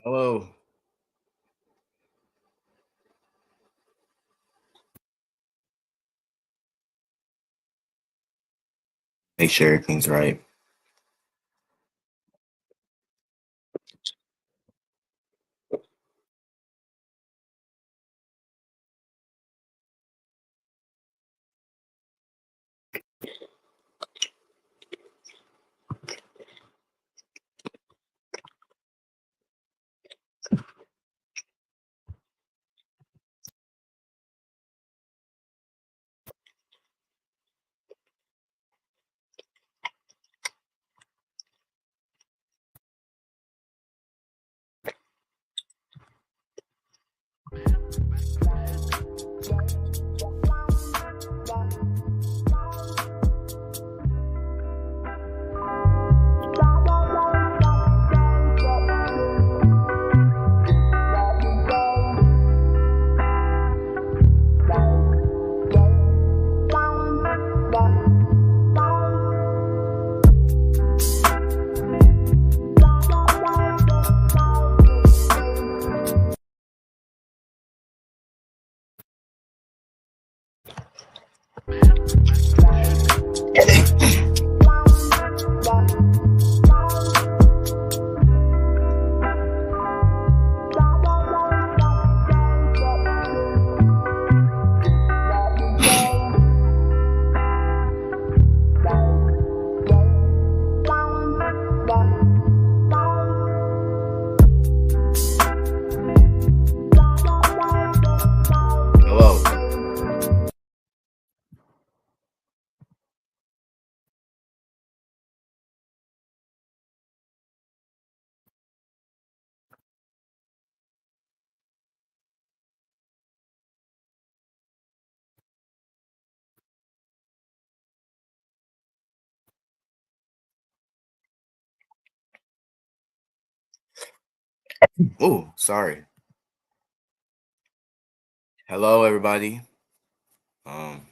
Hello. Make sure everything's right. Hello. Oh, sorry. Hello, everybody. Um,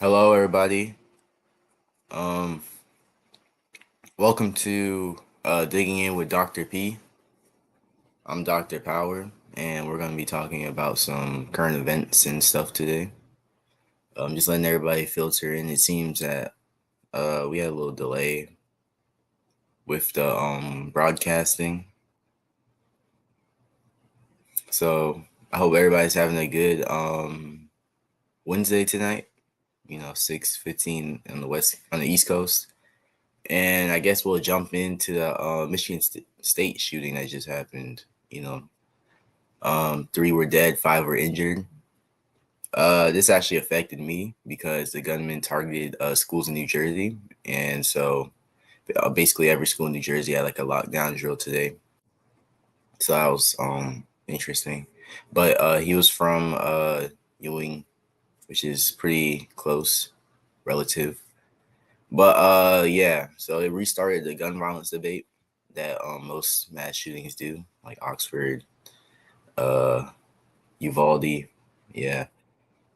hello, everybody. Um, Welcome to Digging In with Dr. P. I'm Dr. Power, and we're going to be talking about some current events and stuff today. Just letting everybody filter in. It seems that we had a little delay with the broadcasting, so I hope everybody's having a good Wednesday tonight. 6:15 on the East Coast. And I guess we'll jump into the Michigan State shooting that just happened. Three were dead, five were injured. This actually affected me because the gunman targeted schools in New Jersey, and so basically every school in New Jersey had like a lockdown drill today. So that was interesting. But he was from Ewing, which is pretty close, relative. But yeah, so it restarted the gun violence debate that most mass shootings do, like Oxford, uh, Uvalde. Yeah,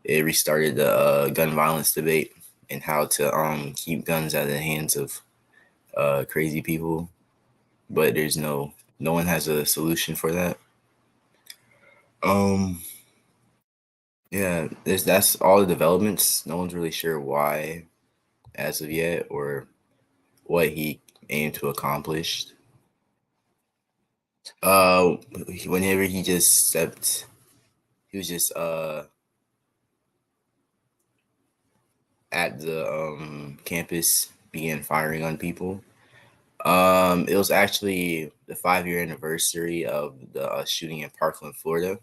it restarted the gun violence debate and how to keep guns out of the hands of crazy people. But no one has a solution for that. Um, yeah, that's all the developments. No one's really sure why as of yet or what he aimed to accomplish. Uh, Whenever he just stepped, he was just at the campus, began firing on people. It was actually the 5 year anniversary of the shooting in Parkland, Florida,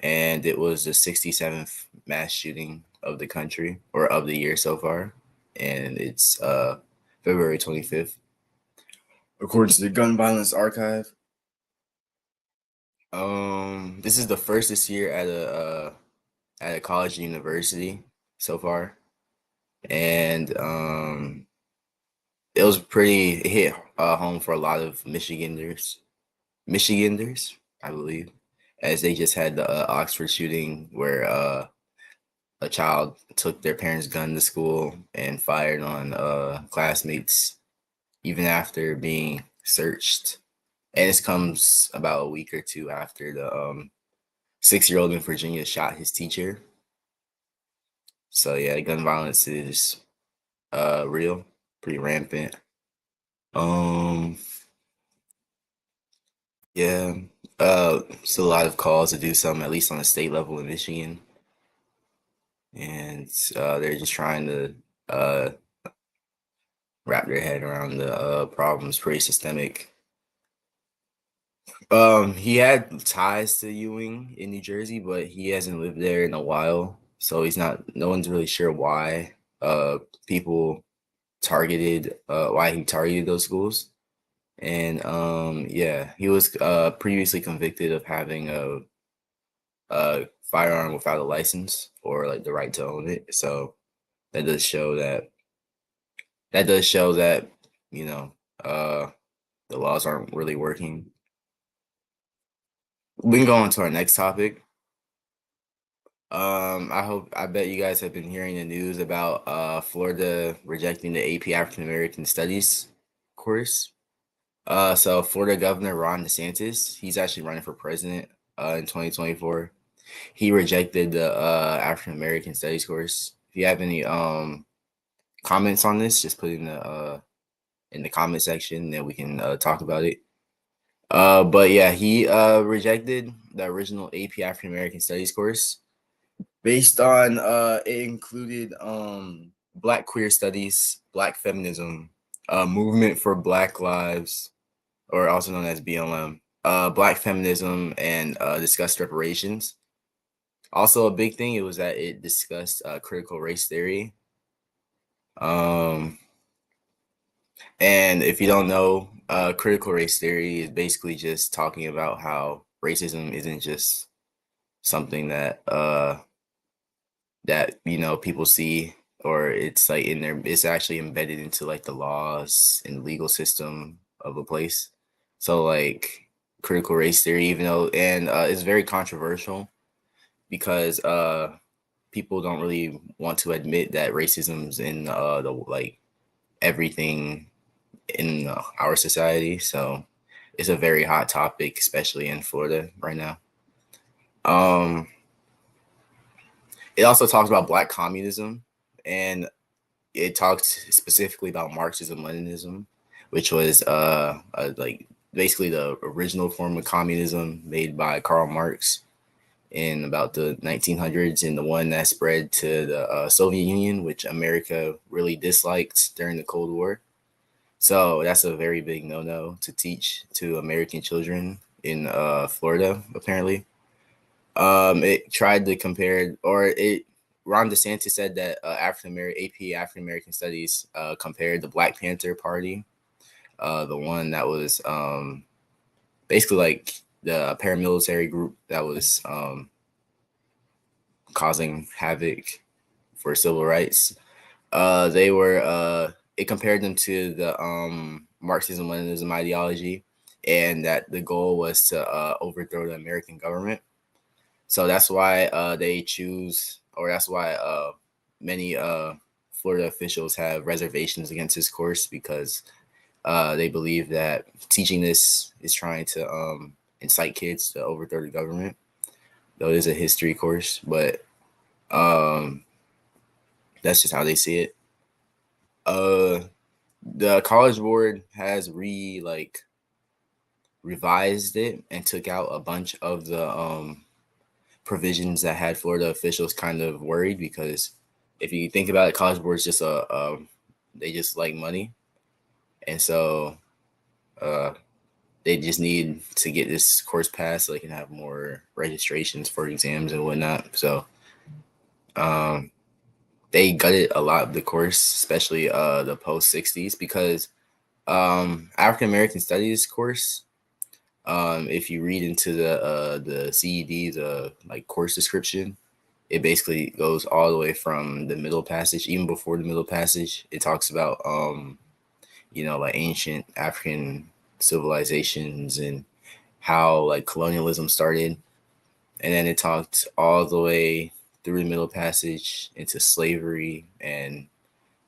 and it was the 67th mass shooting of the country or of the year so far, and it's February 25th, according to the Gun Violence Archive. This is the first this year at a college and university so far, and it was pretty. It hit home for a lot of Michiganders, I believe, as they just had the Oxford shooting where a child took their parents' gun to school and fired on classmates even after being searched. And this comes about a week or two after the 6-year-old in Virginia shot his teacher. So yeah, gun violence is real, pretty rampant. Um yeah, still a lot of calls to do something at least on a state level in Michigan, and they're just trying to uh wrap their head around the problems. Pretty systemic. He had ties to Ewing in New Jersey, but he hasn't lived there in a while, so he's not. No one's really sure why people targeted why he targeted those schools. And yeah, he was previously convicted of having a firearm without a license or like the right to own it. So that does show that that does show that you know uh the laws aren't really working. We can go on to our next topic. I bet you guys have been hearing the news about Florida rejecting the AP African American Studies course. So Florida Governor Ron DeSantis, he's actually running for president in 2024. He rejected the African American Studies course. If you have any comments on this, just put in the comment section, and we can talk about it. But yeah, he rejected the original AP African American Studies course based on it included Black queer studies, Black feminism, movement for Black lives, or also known as BLM, Black feminism, and discussed reparations. Also, a big thing it was that it discussed critical race theory. Um, and if you don't know, critical race theory is basically just talking about how racism isn't just something that people see, or it's like in there. It's actually embedded into like the laws and legal system of a place. So like critical race theory, even though and it's very controversial because people don't really want to admit that racism's in the like everything in our society. So it's a very hot topic, especially in Florida right now. Um, it also talks about Black communism, and it talked specifically about Marxism Leninism, which was like basically the original form of communism made by Karl Marx in about the 1900s, and the one that spread to the Soviet Union, which America really disliked during the Cold War. So that's a very big no-no to teach to American children in Florida, apparently. It tried to compare, or it Ron DeSantis said that African American AP African American Studies compared the Black Panther Party, the one that was basically like the paramilitary group that was causing havoc for civil rights. They were it compared them to the Marxism Leninism ideology, and that the goal was to overthrow the American government. So that's why they choose, or that's why many Florida officials have reservations against this course, because they believe that teaching this is trying to incite kids to overthrow the government. Though it is a history course, but um, that's just how they see it. Uh, the College Board has revised it and took out a bunch of the provisions that had Florida officials kind of worried, because if you think about it, College Board is just they just like money, and so uh, they just need to get this course passed so they can have more registrations for exams and whatnot. So they gutted a lot of the course, especially the post 60s, because African American Studies course, if you read into the CED, the like course description, it basically goes all the way from the Middle Passage. Even before the Middle Passage, it talks about like ancient African civilizations and how like colonialism started, and then it talked all the way through the Middle Passage into slavery and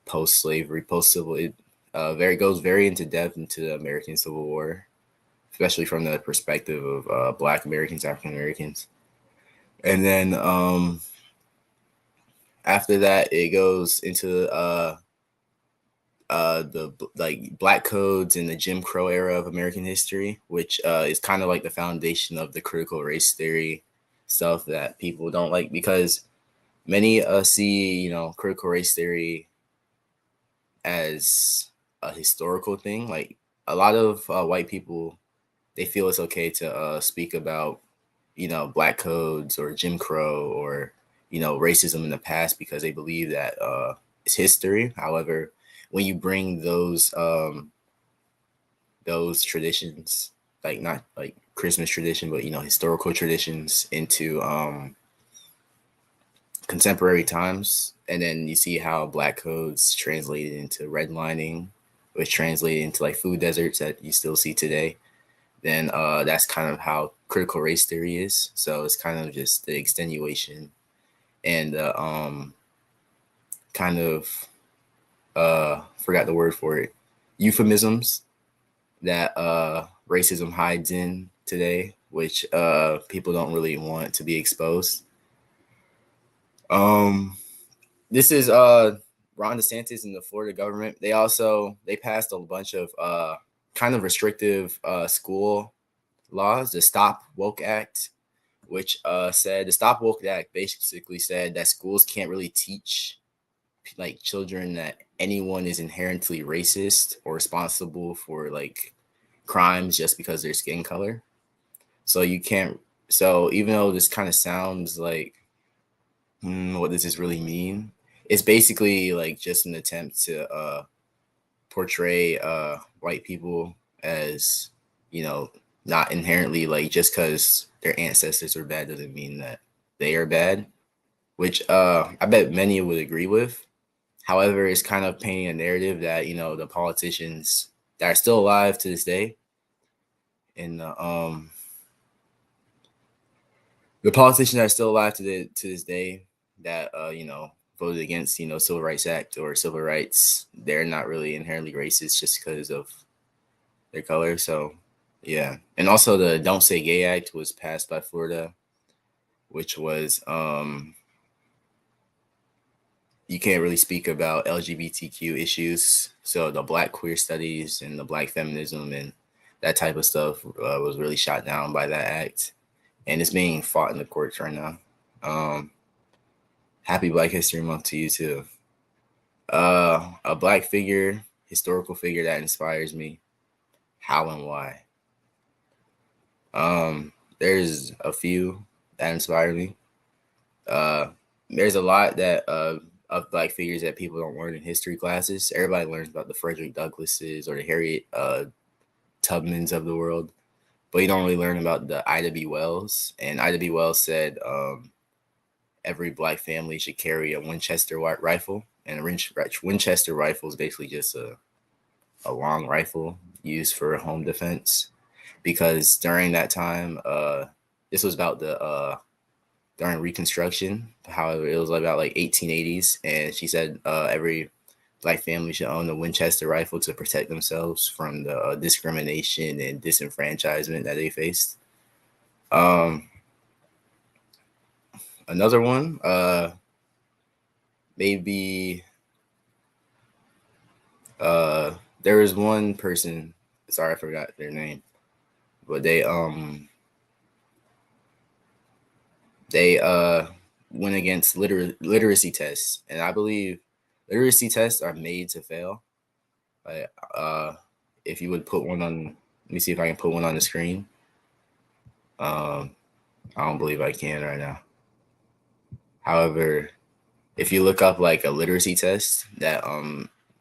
post-slavery, post-civil. It very goes very into depth into the American Civil War, especially from the perspective of Black Americans, African Americans. And then after that, it goes into the like Black codes and the Jim Crow era of American history, which is kind of like the foundation of the critical race theory stuff that people don't like, because many see critical race theory as a historical thing. Like a lot of white people, they feel it's okay to speak about Black codes or Jim Crow or racism in the past because they believe that it's history. However, when you bring those traditions, like not like Christmas tradition, but historical traditions into contemporary times, and then you see how Black codes translated into redlining, which translated into like food deserts that you still see today, then that's kind of how critical race theory is. So it's kind of just the extenuation and kind of forgot the word for it, euphemisms that racism hides in today, which people don't really want to be exposed. This is Ron DeSantis and the Florida government. They passed a bunch of kind of restrictive school laws, the Stop Woke Act, which said the Stop Woke Act basically said that schools can't really teach like children that anyone is inherently racist or responsible for like crimes just because of their skin color. So you can't. So even though this kind of sounds like what does this really mean? It's basically like just an attempt to portray white people as not inherently like just because their ancestors are bad doesn't mean that they are bad, which I bet many would agree with. However, it's kind of painting a narrative that the politicians that are still alive to this day, and the politicians that are still alive to this day that voted against Civil Rights Act or civil rights, they're not really inherently racist just because of their color. So yeah, and also the Don't Say Gay Act was passed by Florida, which was you can't really speak about LGBTQ issues. So the Black queer studies and the Black feminism and that type of stuff was really shot down by that act, and it's being fought in the courts right now. Happy Black History Month to you too. A Black figure, historical figure that inspires me. How and why? There's a few that inspire me. There's a lot that of Black figures that people don't learn in history classes. Everybody learns about the Frederick Douglasses or the Harriet Tubmans of the world, but you don't really learn about the Ida B. Wells. And Ida B. Wells said every Black family should carry a Winchester rifle, and a Winchester rifle is basically just a long rifle used for home defense. Because during that time, this was about the during Reconstruction. However, it was about like 1880s, and she said every Black family should own a Winchester rifle to protect themselves from the discrimination and disenfranchisement that they faced. Another one, maybe there was one person. Sorry, I forgot their name, but they went against literacy tests, and I believe literacy tests are made to fail. Like, if you would put one on, let me see if I can put one on the screen. I don't believe I can right now. However, If you look up like a literacy test that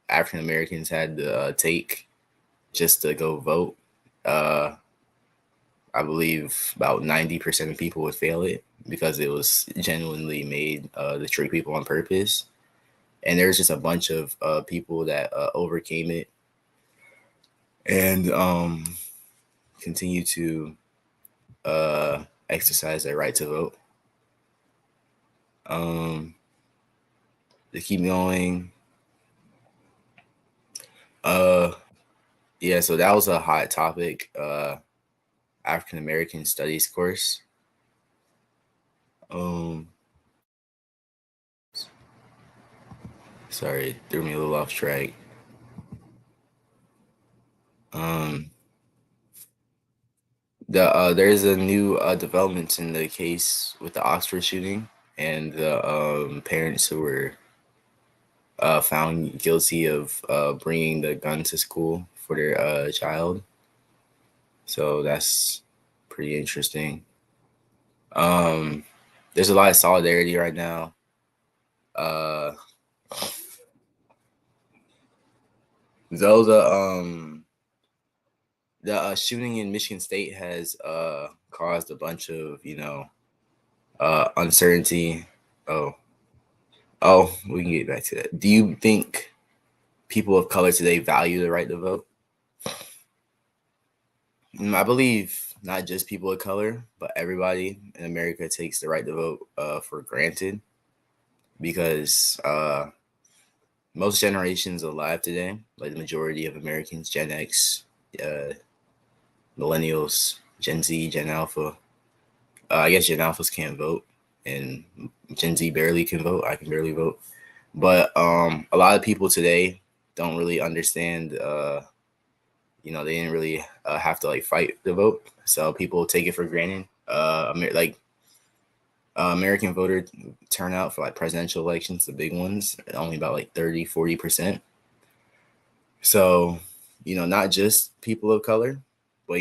African Americans had to take just to go vote, uh, I believe about 90% of people would fail it because it was genuinely made to trick people on purpose. And there's just a bunch of people that overcame it and continue to exercise their right to vote. Um, to keep going, uh, yeah. So that was a hot topic. African American Studies course. Um, Sorry, it threw me a little off track. Um, there's a new development in the case with the Oxford shooting and the parents who were found guilty of bringing the gun to school for their child. So that's pretty interesting. Um, there's a lot of solidarity right now. Uh, though the shooting in Michigan State has caused a bunch of uncertainty. Oh, we can get back to that. Do you think people of color today value the right to vote? I believe not just people of color, but everybody in America takes the right to vote for granted because most generations alive today, like the majority of Americans, Gen X, uh, millennials, Gen Z, Gen Alpha. I guess Gen Alphas can't vote, and Gen Z barely can vote. I can barely vote, but a lot of people today don't really understand. They didn't really have to like fight the vote, so people take it for granted. American voter turnout for like presidential elections, the big ones, only about like 30-40%. So, not just people of color, but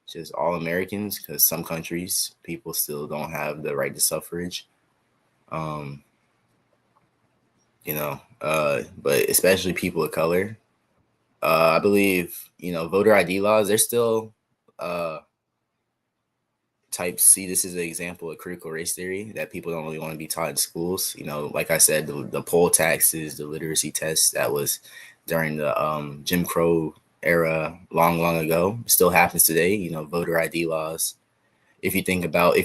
just all Americans, because some countries people still don't have the right to suffrage. Um, but especially people of color. I believe, voter ID laws, they're still uh type C. This is an example of critical race theory that people don't really want to be taught in schools. Like I said, the poll taxes, the literacy tests that was during the Jim Crow era long, long ago still happens today. Voter ID laws. If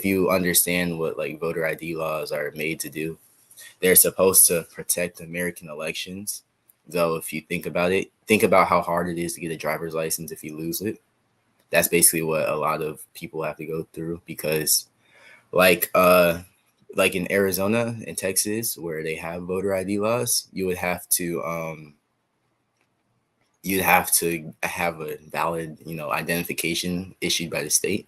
you understand what like voter ID laws are made to do, they're supposed to protect American elections. Though, if you think about how hard it is to get a driver's license if you lose it. That's basically what a lot of people have to go through because like like in Arizona and Texas where they have voter ID laws, you'd have to have a valid, identification issued by the state,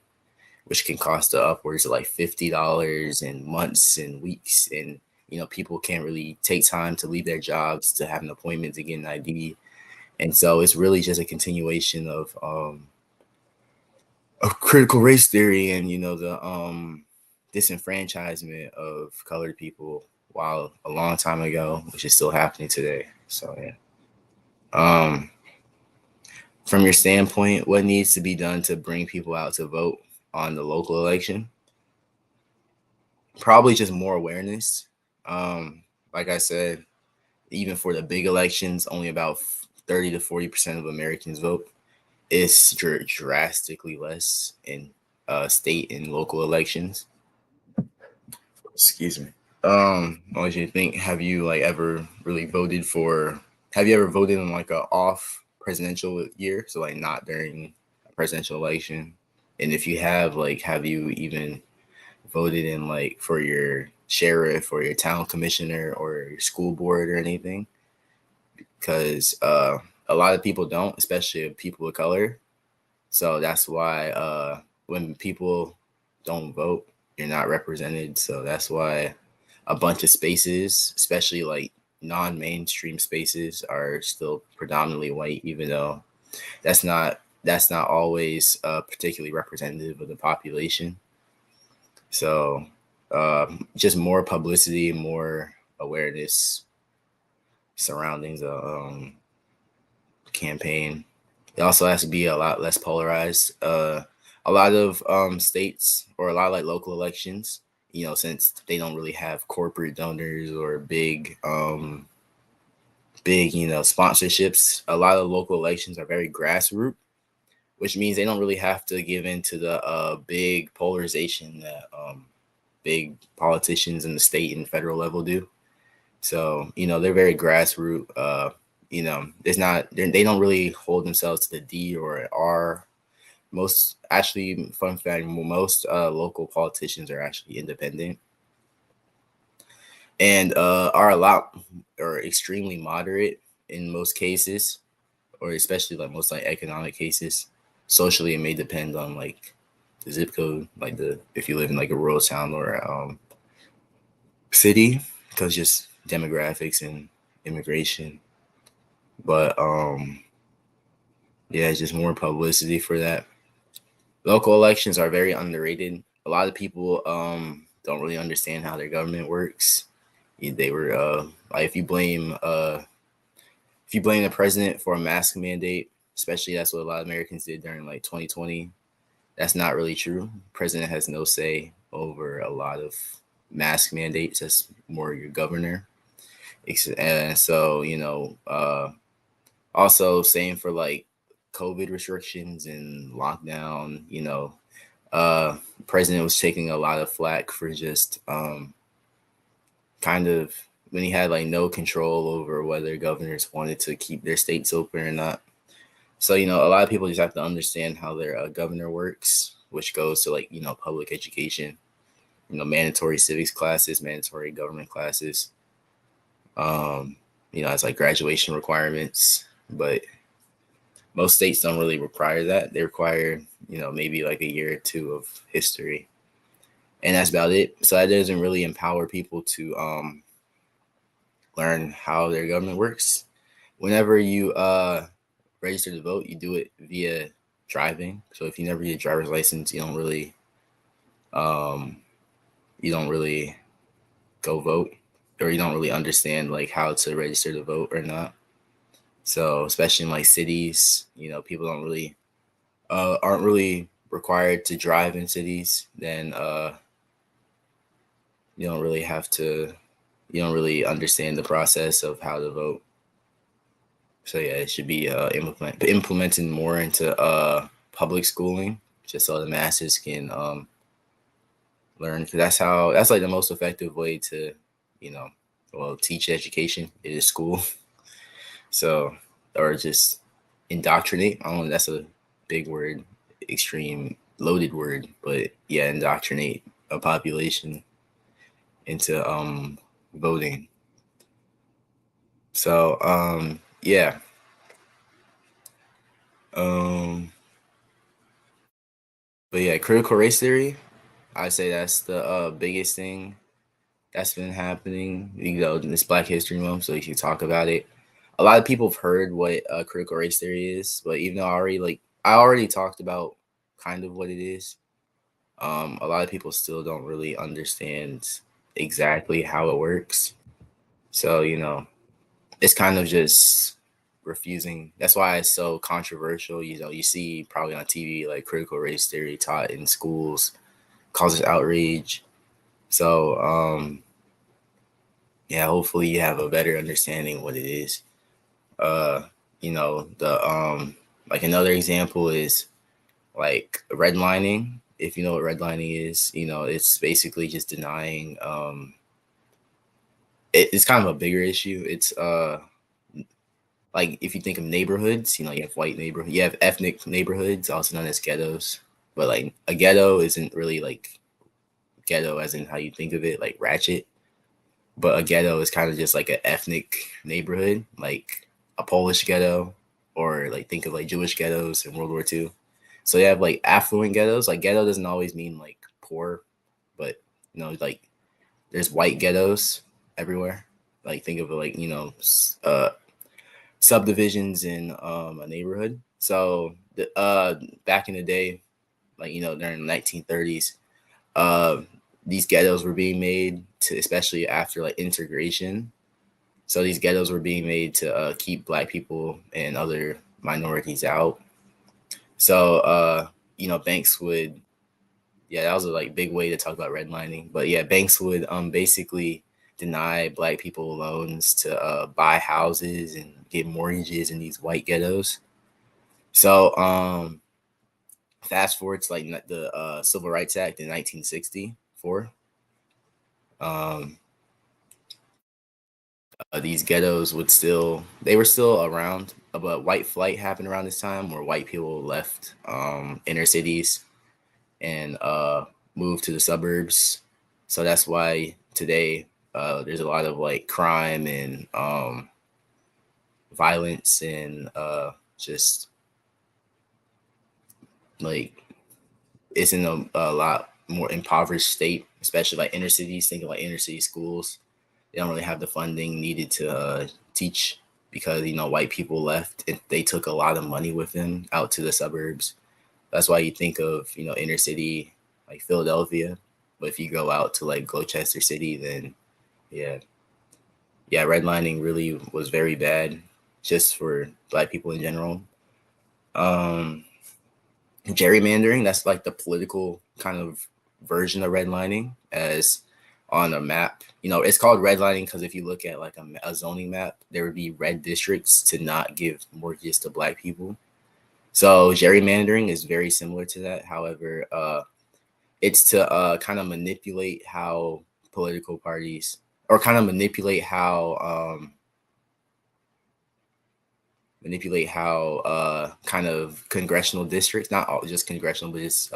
which can cost upwards of like $50 in months and weeks. And people can't really take time to leave their jobs to have an appointment to get an ID. And so it's really just a continuation of critical race theory and the disenfranchisement of colored people while a long time ago, which is still happening today. So yeah. Um, from your standpoint, what needs to be done to bring people out to vote on the local election? Probably just more awareness. Like I said, even for the big elections, only about 30 to 40% of Americans vote. It's drastically less in state and local elections. Excuse me. What do you think? Have you like ever really voted for? Have you ever voted in like a off presidential year? So like not during a presidential election. And if you have, like, have you even voted in like for your sheriff or your town commissioner or your school board or anything? Because a lot of people don't, especially people of color. So that's why when people don't vote, you're not represented. So that's why a bunch of spaces, especially like non-mainstream spaces, are still predominantly white, even though that's not always particularly representative of the population. So just more publicity, more awareness surrounding the campaign. It also has to be a lot less polarized. A lot of states or a lot of like local elections, since they don't really have corporate donors or big, sponsorships, a lot of local elections are very grassroots, which means they don't really have to give in to the big polarization that big politicians in the state and federal level do. So, they're very grassroots. It's not, they don't really hold themselves to the D or R. Most, actually, fun fact, most local politicians are actually independent and are a lot or extremely moderate in most cases, or especially like most like economic cases. Socially, it may depend on like the zip code, like the if you live in like a rural town or city, because just demographics and immigration. But yeah, it's just more publicity for that. Local elections are very underrated. A lot of people don't really understand how their government works. They were like if you blame the president for a mask mandate, especially that's what a lot of Americans did during like 2020. That's not really true. The president has no say over a lot of mask mandates. That's more your governor. And so, also same for like COVID restrictions and lockdown, president was taking a lot of flack for just kind of when he had like no control over whether governors wanted to keep their states open or not. So, a lot of people just have to understand how their governor works, which goes to like, public education, mandatory civics classes, mandatory government classes, as like graduation requirements. But most states don't really require that. They require, maybe like a year or two of history. And that's about it. So that doesn't really empower people to learn how their government works. Whenever you register to vote, you do it via driving. So if you never get a driver's license, you don't really go vote, or you don't really understand like how to register to vote or not. So especially in like cities, people don't really aren't really required to drive in cities. Then you don't really have to you don't really understand the process of how to vote. So yeah, it should be implemented more into public schooling, just so the masses can learn. Because that's like the most effective way to, teach education. It is school. So, or just indoctrinate. I don't know. That's a big word, extreme loaded word, but yeah, indoctrinate a population into voting. So yeah. Um but yeah, critical race theory, I say that's the biggest thing that's been happening. In this Black History Month, so you should talk about it. A lot of people have heard what critical race theory is, but even though I already talked about kind of what it is, a lot of people still don't really understand exactly how it works. So, it's kind of just refusing. That's why it's so controversial. You see probably on TV like critical race theory taught in schools causes outrage. So, yeah, hopefully you have a better understanding what it is. The like another example is like redlining. If you know what redlining is, it's basically just denying it's kind of a bigger issue. It's like if you think of neighborhoods, you have white neighborhood, you have ethnic neighborhoods, also known as ghettos. But like a ghetto isn't really like ghetto as in how you think of it, like ratchet. But a ghetto is kind of just like an ethnic neighborhood, like a Polish ghetto, or like think of like Jewish ghettos in World War II. So you have like affluent ghettos. Like ghetto doesn't always mean like poor, but like there's white ghettos everywhere. Like think of it like subdivisions in a neighborhood. So back in the day, like during the 1930s, uh, these ghettos were being made to, especially after like integration. So these ghettos were being made to keep Black people and other minorities out. So banks would, yeah, that was a like big way to talk about redlining. But yeah, banks would basically deny Black people loans to buy houses and get mortgages in these white ghettos. So fast forward to like the Civil Rights Act in 1964. Um, these ghettos they were still around, but white flight happened around this time where white people left inner cities and moved to the suburbs. So that's why today there's a lot of like crime and violence and just like it's in a lot more impoverished state, especially like inner cities. Thinking like inner city schools, they don't really have the funding needed to teach because white people left and they took a lot of money with them out to the suburbs. That's why you think of inner city like Philadelphia, but if you go out to like Gloucester City, then yeah, redlining really was very bad just for Black people in general. Um, Gerrymandering, that's like the political kind of version of redlining as on a map. It's called redlining because if you look at like a zoning map, there would be red districts to not give mortgages to Black people. So gerrymandering is very similar to that. However, it's to kind of manipulate how political parties or kind of manipulate how kind of congressional districts, not all just congressional, but just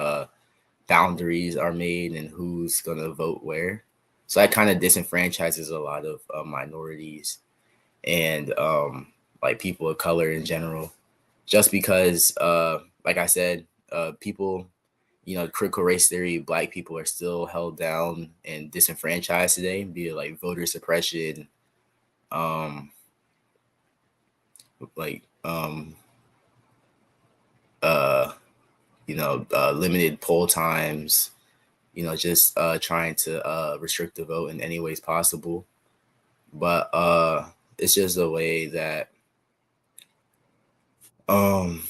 boundaries are made and who's going to vote where. So that kind of disenfranchises a lot of minorities and like people of color in general, just because, like I said, people, critical race theory, Black people are still held down and disenfranchised today, be it like voter suppression, um, like uh limited poll times, just trying to restrict the vote in any ways possible. But it's just a way that racism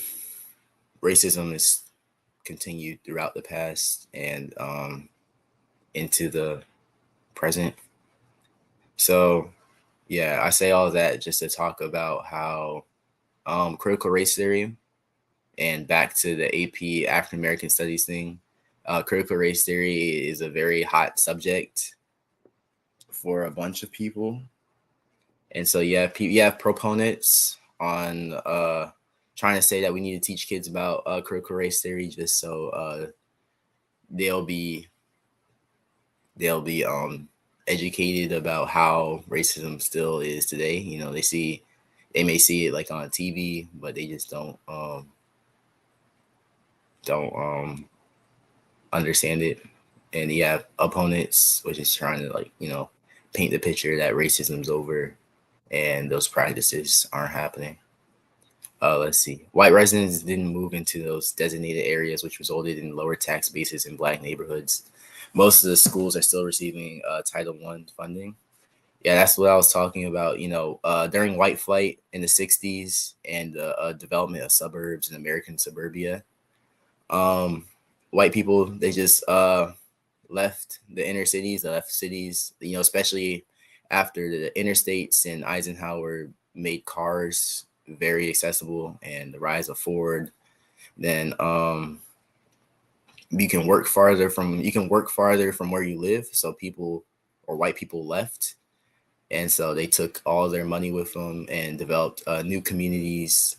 is continued throughout the past and into the present. So yeah, I say all that just to talk about how critical race theory and back to the AP African American Studies thing. Critical race theory is a very hot subject for a bunch of people, and so yeah, you have proponents on trying to say that we need to teach kids about critical race theory just so they'll be educated about how racism still is today. They may see it like on TV, but they just don't understand it. And you have opponents which is trying to like paint the picture that racism's over and those practices aren't happening. Let's see. White residents didn't move into those designated areas, which resulted in lower tax bases in Black neighborhoods. Most of the schools are still receiving Title I funding. Yeah, that's what I was talking about. During white flight in the 60s and the development of suburbs and American suburbia, white people, they just left the inner cities, they left cities, especially after the interstates and Eisenhower made cars very accessible and the rise of Ford. Then you can work farther from where you live. So people or white people left. And so they took all their money with them and developed new communities,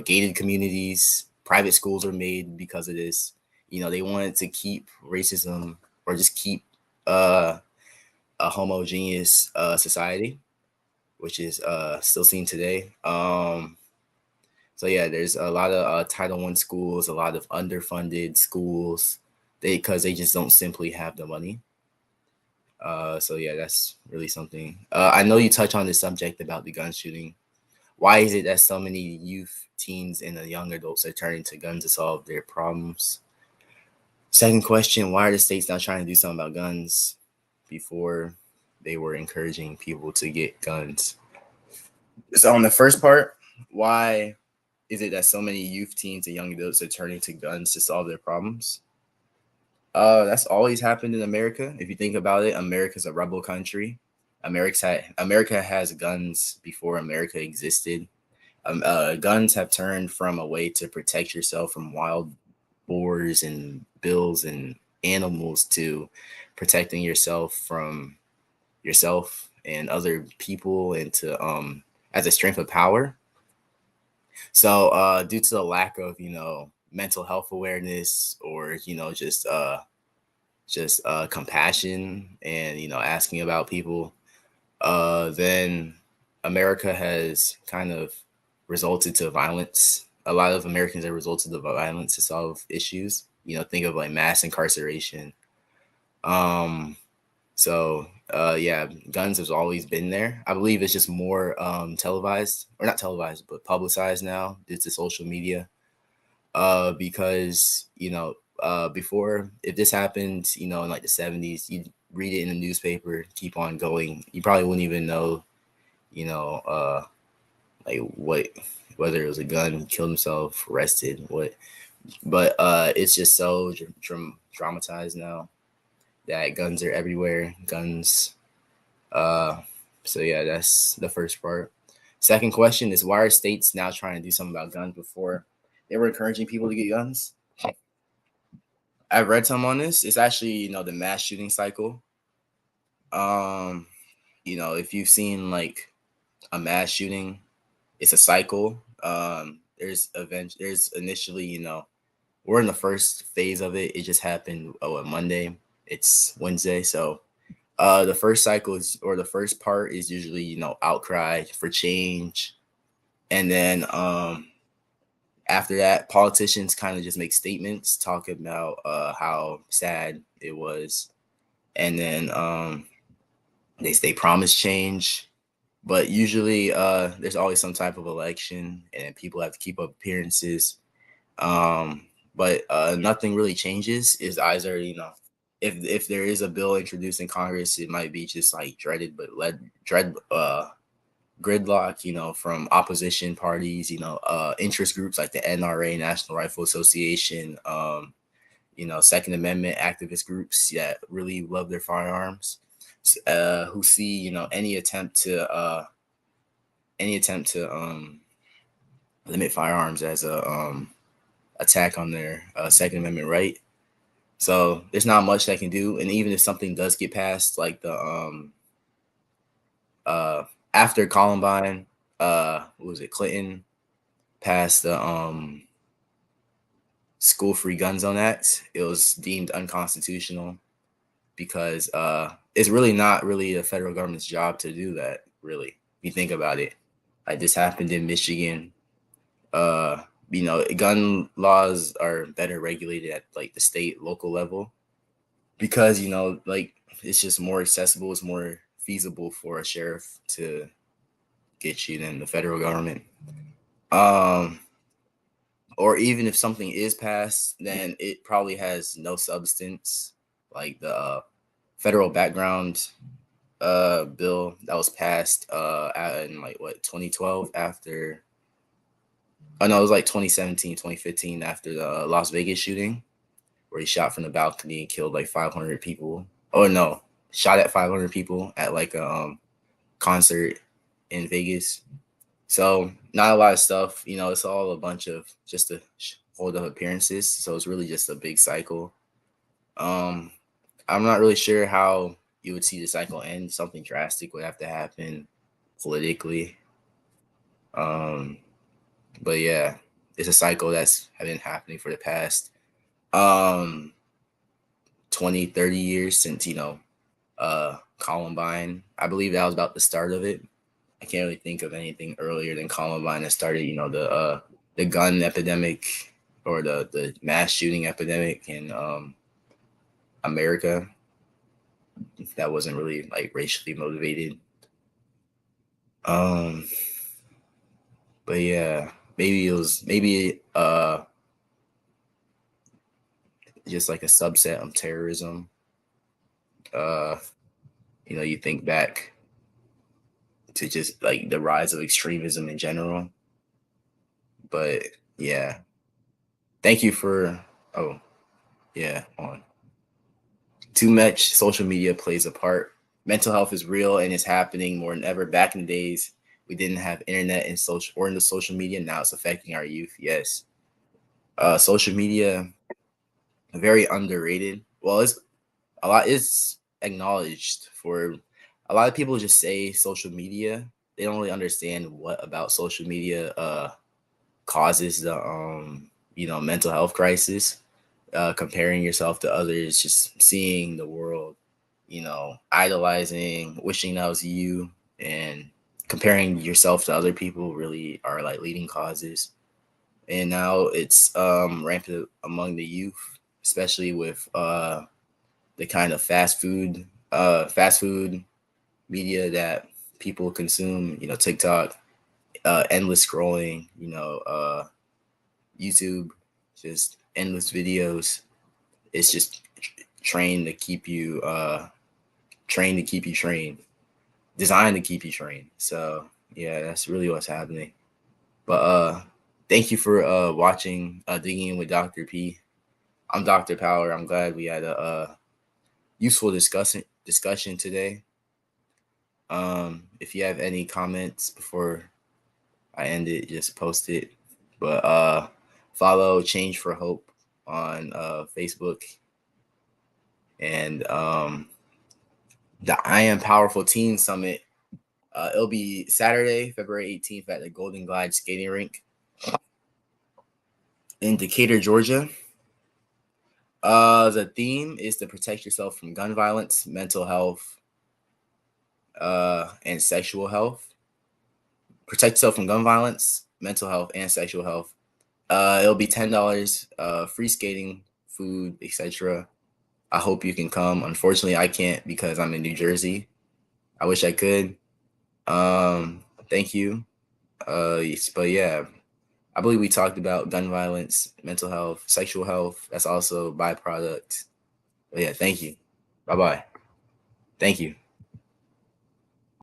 gated communities. Private schools were made because of this. They wanted to keep racism or just keep a homogeneous society, which is still seen today. So yeah, there's a lot of Title I schools, a lot of underfunded schools, because they just don't simply have the money. So yeah, that's really something. I know you touch on this subject about the gun shooting. Why is it that so many youth, teens, and young adults are turning to guns to solve their problems? Second question, why are the states now trying to do something about guns before they were encouraging people to get guns? So on the first part, why is it that so many youth, teens, and young adults are turning to guns to solve their problems? That's always happened in America. If you think about it, America's a rebel country. America has guns before America existed. Guns have turned from a way to protect yourself from wild boars and bills and animals to protecting yourself from yourself and other people and to as a strength of power. So due to the lack of mental health awareness or just compassion and asking about people, then America has kind of resulted to violence. A lot of Americans have resulted to violence to solve issues. Think of like mass incarceration. Um, yeah, guns has always been there. I believe it's just more televised, or not televised, but publicized now due to social media. Because before, if this happened, in like the 70s, you'd read it in the newspaper, keep on going. You probably wouldn't even know, you know, like whether it was a gun, killed himself, arrested, what. But it's just so dramatized now that guns are everywhere. Guns. Uh, so yeah, that's the first part. Second question is, why are states now trying to do something about guns before they were encouraging people to get guns? I read some on this. It's actually, the mass shooting cycle. Um, if you've seen like a mass shooting, it's a cycle. There's initially, we're in the first phase of it. It just happened on Monday. It's Wednesday. So the first cycle is, or the first part is usually, outcry for change. And then after that, politicians kind of just make statements, talk about how sad it was. And then they promise change. But usually there's always some type of election and people have to keep up appearances. But nothing really changes. Is either, if there is a bill introduced in Congress, it might be just like gridlock, from opposition parties, interest groups like the NRA, National Rifle Association, Second Amendment activist groups that really love their firearms, who see, any attempt to limit firearms as a attack on their Second Amendment right. So there's not much they can do, and even if something does get passed, like the uh after Columbine, what was it, Clinton passed the School Free Gun Zone Act. It was deemed unconstitutional because it's really not really the federal government's job to do that. Really, if you think about it, like this happened in Michigan. Gun laws are better regulated at like the state, local level because like it's just more accessible. It's more feasible for a sheriff to get you than the federal government. Um, or even if something is passed, then it probably has no substance. Like the federal background bill that was passed in like what 2012 after. Oh no, it was like 2017, 2015 after the Las Vegas shooting where he shot from the balcony and killed like 500 people. Oh no, shot at 500 people at like a concert in Vegas. So not a lot of stuff, it's all a bunch of just to hold up appearances. So it's really just a big cycle. I'm not really sure how you would see the cycle end. Something drastic would have to happen politically. Um, but yeah, it's a cycle that's been happening for the past um 20, 30 years since, Columbine. I believe that was about the start of it. I can't really think of anything earlier than Columbine that started, the gun epidemic or the mass shooting epidemic in America. That wasn't really like racially motivated. Um, but yeah, maybe just like a subset of terrorism. You think back to just like the rise of extremism in general. But yeah, thank you for. Oh, yeah, on. Too much social media plays a part. Mental health is real and it's happening more than ever. Back in the days, we didn't have internet and social or in the social media. Now it's affecting our youth. Yes, social media very underrated. Well, it's a lot. It's acknowledged for a lot of people. Just say social media. They don't really understand what about social media causes the mental health crisis. Comparing yourself to others, just seeing the world, idolizing, wishing that was you, and comparing yourself to other people really are like leading causes. And now it's rampant among the youth, especially with the kind of fast food media that people consume. TikTok, endless scrolling. YouTube, just endless videos. It's just trained to keep you trained, designed to keep you trained. So yeah, that's really what's happening. But thank you for watching Digging In with Dr. P. I'm Dr. Power. I'm glad we had a useful discussion today. If you have any comments before I end it, just post it. But follow Change for Hope on Facebook, and the I Am Powerful Teen Summit. It'll be Saturday, February 18th at the Golden Glide Skating Rink in Decatur, Georgia. The theme is to protect yourself from gun violence, mental health, and sexual health. Protect yourself from gun violence, mental health, and sexual health. It'll be $10, free skating, food, etc. I hope you can come. Unfortunately, I can't because I'm in New Jersey. I wish I could. Thank you. But yeah, I believe we talked about gun violence, mental health, sexual health. That's also byproduct. But yeah, thank you. Bye-bye. Thank you.